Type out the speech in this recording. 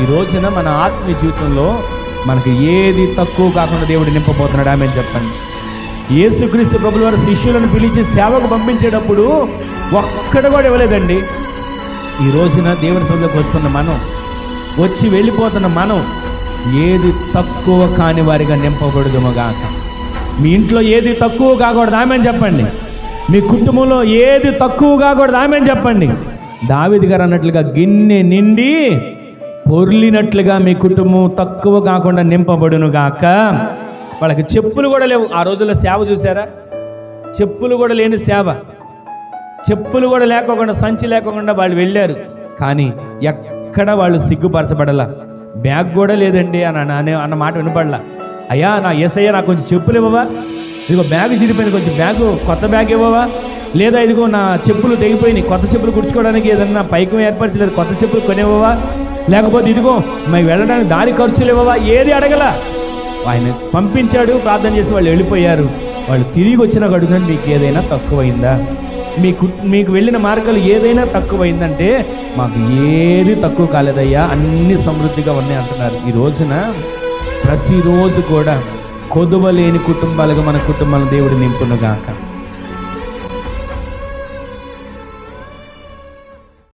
ఈ రోజున మన ఆత్మీయ జీవితంలో మనకు ఏది తక్కువ కాకుండా దేవుడు నింపబోతున్నాడు. ఆమె చెప్పండి. యేసుక్రీస్తు ప్రభుల వారు శిష్యులను పిలిచి సేవకు పంపించేటప్పుడు ఒక్కడ కూడా ఇవ్వలేదండి. ఈ రోజున దేవుని సన్నిధిలోకి వస్తున్న మనం, వచ్చి వెళ్ళిపోతున్న మనం ఏది తక్కువ కాని వారిగా నింపబడుదుము గాక. మీ ఇంట్లో ఏది తక్కువ కాకూడదు, ఆమె చెప్పండి. మీ కుటుంబంలో ఏది తక్కువ కాకూడదు, ఆమె చెప్పండి. దావీదు గారు అన్నట్లుగా గిన్నె నిండి పొర్లినట్లుగా మీ కుటుంబం తక్కువ కాకుండా నింపబడును గాక. వాళ్ళకి చెప్పులు కూడా లేవు. ఆ రోజుల్లో సేవ చూసారా? చెప్పులు కూడా లేని సేవ. చెప్పులు కూడా లేకోకుండా, సంచి లేకోకుండా వాళ్ళు వెళ్ళారు. కానీ ఎక్కడ వాళ్ళు సిగ్గుపరచబడలా. బ్యాగ్ కూడా లేదండి అన్న మాట వినపడలా. అయ్యా నా యేసయ్య నాకు కొంచెం చెప్పులు ఇవ్వవా, ఇదిగో బ్యాగ్ చిరిపోయింది, కొంచెం కొత్త బ్యాగ్ ఇవ్వవా, లేదా ఇదిగో నా చెప్పులు తెగిపోయినాయి, కొత్త చెప్పులు కుడుచుకోవడానికి ఏదన్నా పైకం ఏర్పరచలేదు, కొత్త చెప్పులు కొనివ్వవా, లేకపోతే ఇదిగో మేము వెళ్ళడానికి దారి ఖర్చులు ఇవ్వవా, ఏది అడగల. ఆయన పంపించాడు, ప్రార్థన చేసి వాళ్ళు వెళ్ళిపోయారు. వాళ్ళు తిరిగి వచ్చిన అడుగుతాను, మీకు ఏదైనా తక్కువైందా, మీకు వెళ్ళిన మార్గాలు ఏదైనా తక్కువైందంటే మాకు ఏది తక్కువ కాలేదయ్యా, అన్ని సమృద్ధిగా ఉన్నాయి అంటున్నారు. ఈ రోజున ప్రతిరోజు కూడా కొదువలేని కుటుంబాలుగా మన కుటుంబాలను దేవుడు నింపునుగాక.